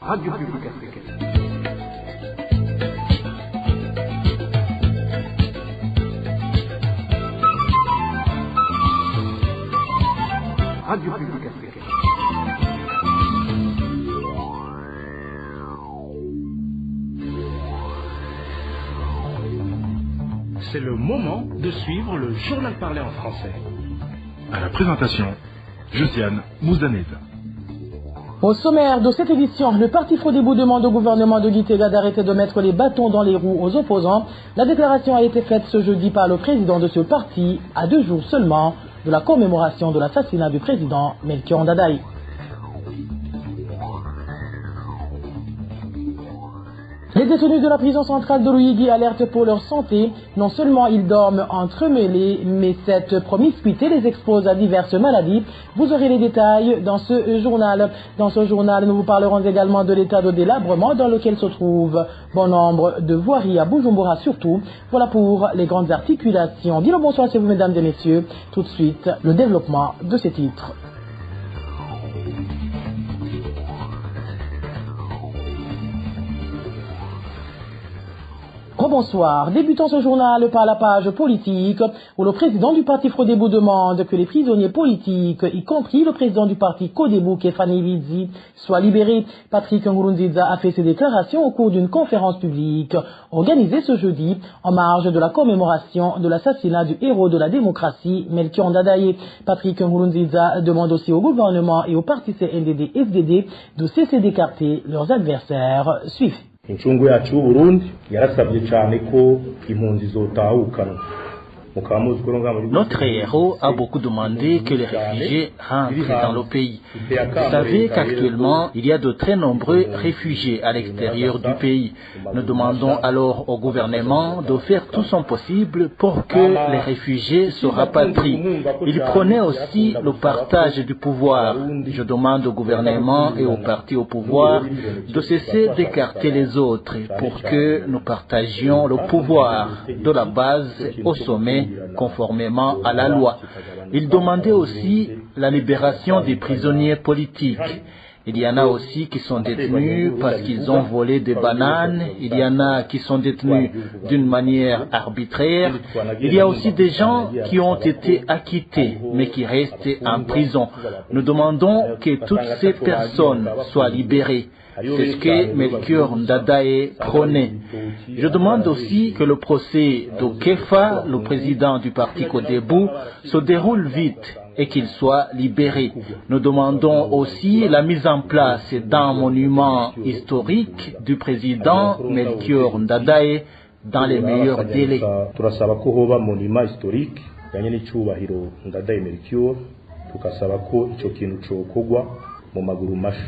Radio Publique Africaine. Radio Publique Africaine. C'est le moment de suivre le journal parlé en français. À la présentation, Josiane Mouzaneza. Au sommaire de cette édition, le Parti Frodebo demande au gouvernement de Gitega d'arrêter de mettre les bâtons dans les roues aux opposants. La déclaration a été faite ce jeudi par le président de ce parti, à 2 jours seulement de la commémoration de l'assassinat du président Melchior Ndadaye. Les détenus de la prison centrale de Ruyigi alertent pour leur santé. Non seulement ils dorment entremêlés, mais cette promiscuité les expose à diverses maladies. Vous aurez les détails dans ce journal. Dans ce journal, nous vous parlerons également de l'état de délabrement dans lequel se trouve bon nombre de voiries à Bujumbura surtout. Voilà pour les grandes articulations. Dis-le bonsoir à vous, mesdames et messieurs. Tout de suite, le développement de ces titres. Bonsoir. Débutons ce journal par la page politique où le président du parti Frodebo demande que les prisonniers politiques, y compris le président du parti Codebu, Kefane Ilidzi, soient libérés. Patrick Nkurunziza a fait ses déclarations au cours d'une conférence publique organisée ce jeudi en marge de la commémoration de l'assassinat du héros de la démocratie, Melchior Ndadaye. Patrick Nkurunziza demande aussi au gouvernement et au parti CNDD-FDD de cesser d'écarter leurs adversaires. Suivez. Incungu yacu Burundi yarasabye cyane ko impunzi zotahukanwa. Notre héros a beaucoup demandé que les réfugiés rentrent dans le pays. Vous savez qu'actuellement, il y a de très nombreux réfugiés à l'extérieur du pays. Nous demandons alors au gouvernement de faire tout son possible pour que les réfugiés se rapatrient. Il prenait aussi le partage du pouvoir. Je demande au gouvernement et aux partis au pouvoir de cesser d'écarter les autres pour que nous partagions le pouvoir de la base au sommet conformément à la loi. Il demandait aussi la libération des prisonniers politiques. Il y en a aussi qui sont détenus parce qu'ils ont volé des bananes. Il y en a qui sont détenus d'une manière arbitraire. Il y a aussi des gens qui ont été acquittés mais qui restent en prison. Nous demandons que toutes ces personnes soient libérées. C'est ce que Melchior Ndadaye prônait. Je demande aussi que le procès de Kefa, le président du parti Codebu, se déroule vite et qu'il soit libéré. Nous demandons aussi la mise en place d'un monument historique du président Melchior Ndadaye dans les meilleurs délais. Turasaba ko hoba monument historique yanye n'icyubahiro Ndadaye Melchior, tukasaba ko ico kintu cokogwa mu maguru masha.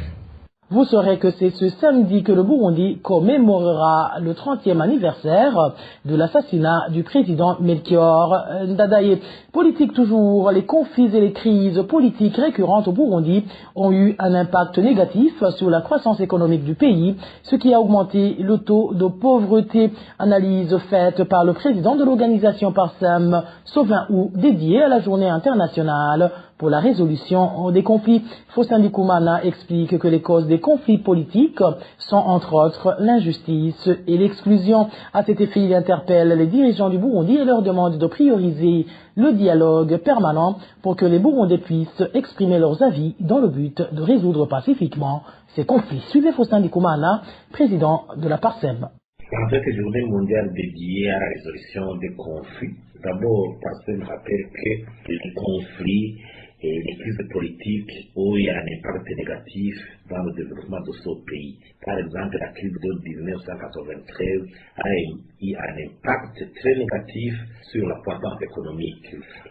Vous saurez que c'est ce samedi que le Burundi commémorera le 30e anniversaire de l'assassinat du président Melchior Ndadaye. Politique toujours, les conflits et les crises politiques récurrentes au Burundi ont eu un impact négatif sur la croissance économique du pays, ce qui a augmenté le taux de pauvreté. Analyse faite par le président de l'organisation Parsem, ce 20 août, dédiée à la journée internationale pour la résolution des conflits. Faustin Ndikumana explique que les causes des conflits politiques sont entre autres l'injustice et l'exclusion. À cet effet, il interpelle les dirigeants du Burundi et leur demande de prioriser le dialogue permanent pour que les Burundais puissent exprimer leurs avis dans le but de résoudre pacifiquement ces conflits. Suivez Faustin Ndikumana, président de la Parsem. En cette journée mondiale dédiée à la résolution des conflits, d'abord Parsem rappelle que les conflits et les crises politiques ont eu un impact négatif dans le développement de ce pays. Par exemple, la crise de 1993 a eu un impact très négatif sur la croissance économique.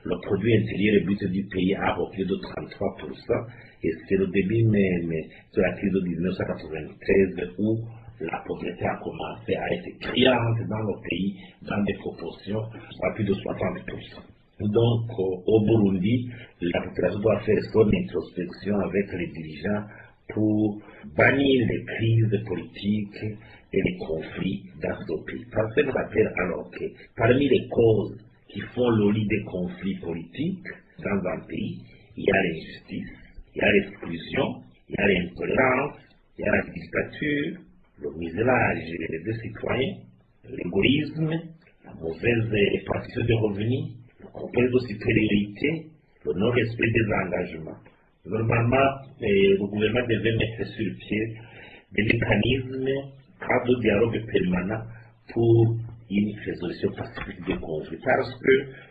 Le produit intérieur brut du pays a reculé de 33% et c'est le début même de la crise de 1993 où la pauvreté a commencé à être criante dans le pays dans des proportions à plus de 60%. Donc, au Burundi, la population doit faire son introspection avec les dirigeants pour bannir les crises politiques et les conflits dans ce pays. Parce que je rappelle alors que parmi les causes qui font le lit des conflits politiques dans un pays, il y a l'injustice, il y a l'exclusion, il y a l'intolérance Il y a la dictature, le misérage des citoyens, l'égoïsme, la mauvaise répartition des revenus, le complexe de supériorité, le non-respect des engagements. Normalement, le gouvernement devait mettre sur pied des mécanismes, cadres de dialogue permanent pour une résolution pacifique des conflits. Parce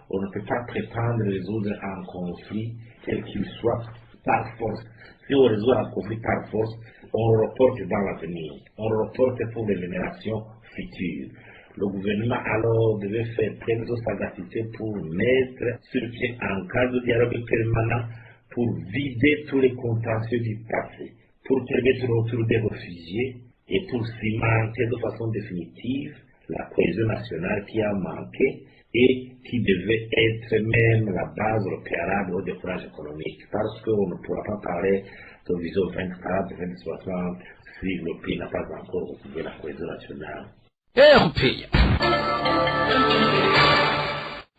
qu'on ne peut pas prétendre résoudre un conflit quel qu'il soit par force. Si on résout un conflit par force, on le reporte dans l'avenir, on le reporte pour les générations futures. Le gouvernement alors devait faire preuve de sagacité pour mettre sur pied un cadre de dialogue permanent pour vider tous les contentieux du passé, pour permettre le retour des réfugiés et pour cimenter de façon définitive la cohésion nationale qui a manqué et qui devait être même la base, le préalable au décollage économique. Parce qu'on ne pourra pas parler de vision 2040, 2060 si le pays n'a pas encore retrouvé la cohésion nationale.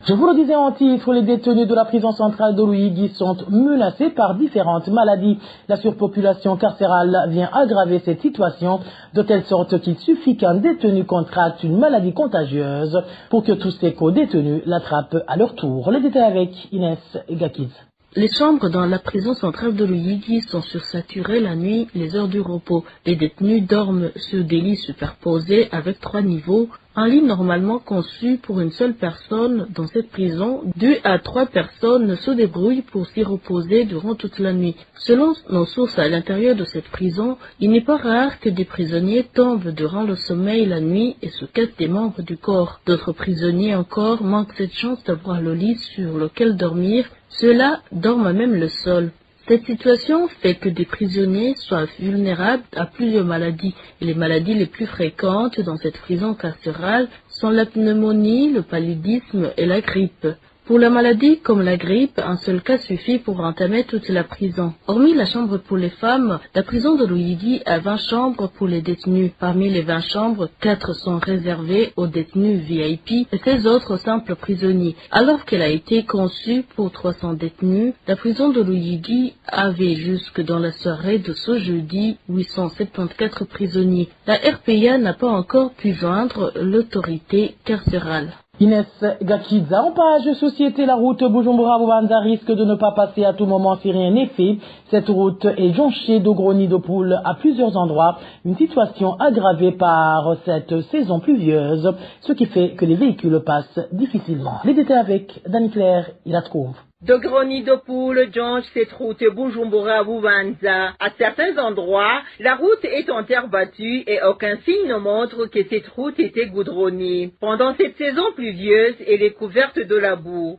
Je vous le disais en titre, les détenus de la prison centrale de Ruyigi sont menacés par différentes maladies. La surpopulation carcérale vient aggraver cette situation de telle sorte qu'il suffit qu'un détenu contracte une maladie contagieuse pour que tous ses co-détenus l'attrapent à leur tour. Les détails avec Inès Gakiz. Les chambres dans la prison centrale de Ruyigi sont sursaturées la nuit, les heures du repos. Les détenus dorment sur des lits superposés avec 3 niveaux. Un lit normalement conçu pour une seule personne dans cette prison, 2 à 3 personnes se débrouillent pour s'y reposer durant toute la nuit. Selon nos sources à l'intérieur de cette prison, il n'est pas rare que des prisonniers tombent durant le sommeil la nuit et se cassent des membres du corps. D'autres prisonniers encore manquent cette chance d'avoir le lit sur lequel dormir. Ceux-là dorment à même le sol. Cette situation fait que des prisonniers soient vulnérables à plusieurs maladies. Et les maladies les plus fréquentes dans cette prison carcérale sont la pneumonie, le paludisme et la grippe. Pour la maladie comme la grippe, un seul cas suffit pour entamer toute la prison. Hormis la chambre pour les femmes, la prison de Ruyigi a 20 chambres pour les détenus. Parmi les 20 chambres, 4 sont réservées aux détenus VIP et 16 autres aux simples prisonniers. Alors qu'elle a été conçue pour 300 détenus, la prison de Ruyigi avait jusque dans la soirée de ce jeudi 874 prisonniers. La RPA n'a pas encore pu joindre l'autorité carcérale. Inès Gakiza, en page société, la route Bujumbura-Bubanza risque de ne pas passer à tout moment si rien n'est fait. Cette route est jonchée de gros nids de poules à plusieurs endroits, une situation aggravée par cette saison pluvieuse, ce qui fait que les véhicules passent difficilement. Les détails avec Dani Claire, il la trouve. De gros nids de poules jonchent cette route Bujumbura-Bubanza. À certains endroits, la route est en terre battue et aucun signe ne montre que cette route était goudronnée. Pendant cette saison pluvieuse, elle est couverte de la boue.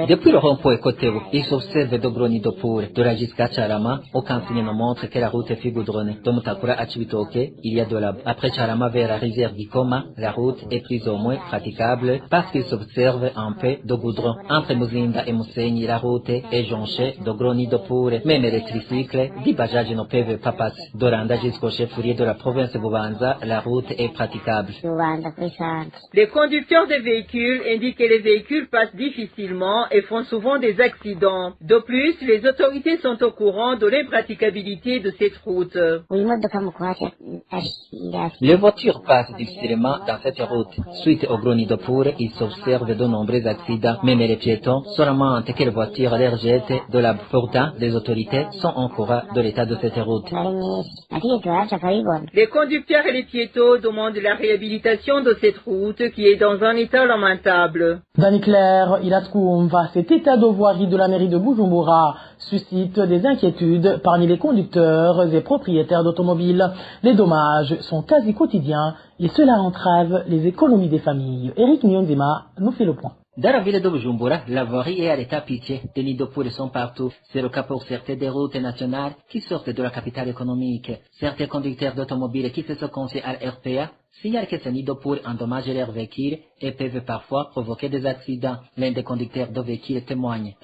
Depuis le rond-point Kotebu, il s'observe de gros nids de poules. De là jusqu'à Charama, aucun signe ne montre que la route est goudronnée. De Mutakura à Chibitoke, il y a de la boue. Après Charama vers la rivière d'Ikoma, la route est plus ou moins praticable parce qu'il s'observe un peu de goudron. Entre Muzinda et Musenyi, la route est jonchée de gros nids de poules. Même les tricycles, 10 bajages ne peuvent pas passer. D'Oranda jusqu'au chef-lieu de la province de Bubanza, la route est praticable. Les conducteurs de véhicules indiquent que les véhicules passent difficilement et font souvent des accidents. De plus, les autorités sont au courant de l'impraticabilité de cette route. Les voitures passent difficilement dans cette route. Suite aux gros nids de poules, il s'observe de nombreux accidents. Même les piétons se lamentent que les voitures leur jettent de la boue. Pourtant, les autorités sont au courant de l'état de cette route. Les conducteurs et les piétons demandent la réhabilitation de cette route qui est dans un état lamentable. Dani Claire, il la trouve. Cet état de voirie de la mairie de Bujumbura suscite des inquiétudes parmi les conducteurs et propriétaires d'automobiles. Les dommages sont quasi quotidiens et cela entrave les économies des familles. Eric Nyonzima nous fait le point. Dans la ville de Bujumbura, la voirie est à l'état pitié. Des nids de poules sont partout. C'est le cas pour certaines des routes nationales qui sortent de la capitale économique. Certains conducteurs d'automobiles qui se sont confiés à la RPA signalent que ces nids de poules endommagent leurs véhicules et peuvent parfois provoquer des accidents. L'un des conducteurs de véhicules témoigne.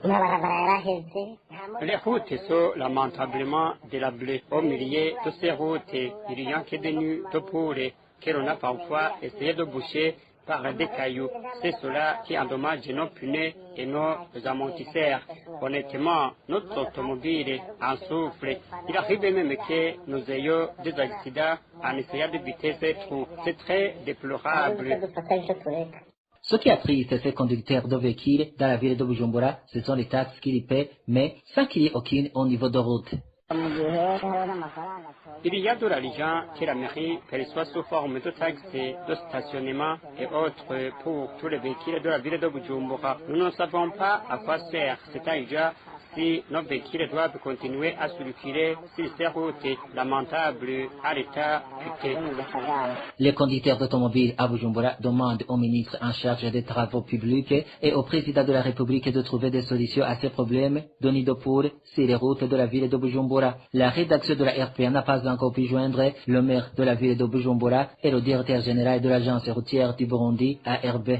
Les routes sont lamentablement délabrées. Au milieu de ces routes, il y a que des nids de poules que l'on a parfois essayé de boucher par des cailloux. C'est cela qui endommage nos pneus et nos amortisseurs. Honnêtement, notre automobile en souffre. Il arrive même que nous ayons des accidents en essayant d'éviter ces trous. C'est très déplorable. Ce qui attriste ces conducteurs de véhicules dans la ville de Bujumbura, ce sont les taxes qu'ils paient, mais sans qu'il y ait aucune au niveau de route. Il y a de l'argent que la mairie perçoit sous forme de taxes de stationnement et autres pour tous les véhicules de la ville de Bujumbura. Nous ne savons pas à quoi sert cet argent si nos véhicules doivent continuer à circuler sur ces routes lamentables à l'état piqué. Les conducteurs d'automobiles à Bujumbura demandent au ministre en charge des travaux publics et au président de la République de trouver des solutions à ces problèmes de nid de poule sur les routes de la ville de Bujumbura. La rédaction de la RPA n'a pas encore pu joindre le maire de la ville de Bujumbura et le directeur général de l'agence routière du Burundi, ARB.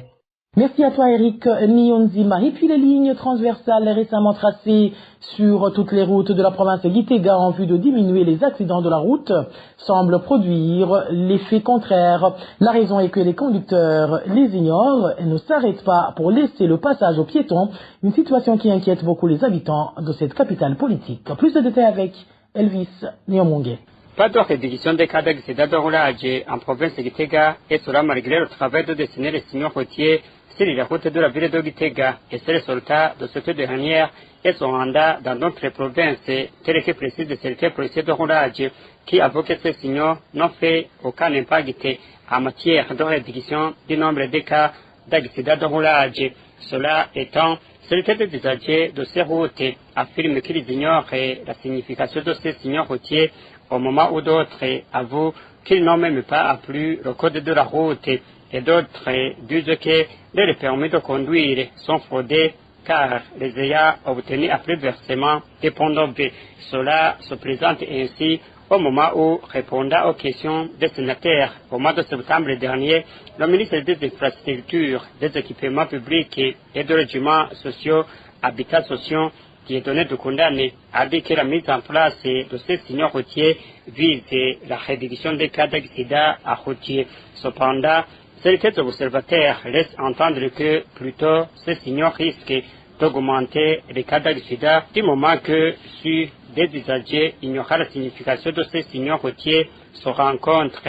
Merci à toi Eric Niyonzima. Et puis les lignes transversales récemment tracées sur toutes les routes de la province de Gitega en vue de diminuer les accidents de la route semblent produire l'effet contraire. La raison est que les conducteurs les ignorent et ne s'arrêtent pas pour laisser le passage aux piétons, une situation qui inquiète beaucoup les habitants de cette capitale politique. Plus de détails avec Elvis Nyomongue. Pas de réduction des cas d'accidents de roulage en province de Gitega et cela malgré le travail de dessiner les signaux routiers sur les routes de la ville de Gitega et c'est le résultat de cette dernière et son mandat dans d'autres provinces telles que précise le service policier de roulage qui avoue que ces signaux n'ont fait aucun impact en matière de réduction du nombre de cas d'accidents de roulage. Cela étant, certains des usagers de ces routes affirment qu'ils ignorent la signification de ces signaux routiers au moment où d'autres avouent qu'ils n'ont même pas appris le code de la route et d'autres disent que les permis de conduire sont fraudés car les ayant obtenus après versement et pendant que cela se présente ainsi au moment où, répondant aux questions des sénateurs au mois de septembre dernier, le ministre des Infrastructures, des Équipements publics et des Logements sociaux, Habitats sociaux, qui est donné de condamner, a dit que la mise en place de ces signaux routiers vise la réduction des cas d'accidents à routier. Cependant, certains observateurs laissent entendre que plutôt ces signaux risquent d'augmenter les cas d'accidents du moment que si des usagers ignorant la signification de ces signaux routiers se rencontrent.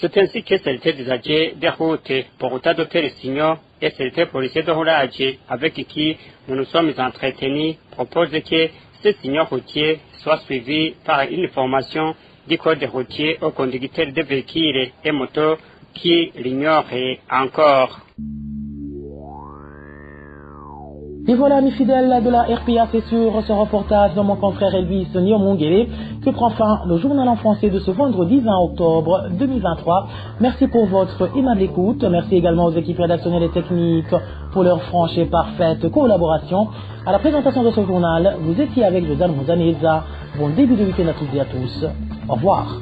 C'est ainsi que certains usagers des routes pour adopter les signaux et certains policiers de roulage avec qui nous nous sommes entretenus proposent que ces signaux routiers soient suivis par une formation du code routier aux conducteurs de véhicules et motos qui l'ignorent encore. Et voilà, mes fidèles de la RPA, c'est sur ce reportage de mon confrère Elvis Niyomongere que prend fin le journal en français de ce vendredi 20 octobre 2023. Merci pour votre aimable écoute. Merci également aux équipes rédactionnelles et techniques pour leur franche et parfaite collaboration. À la présentation de ce journal, vous étiez avec Josiane Mouzaneza. Bon début de week-end à toutes et à tous. Au revoir.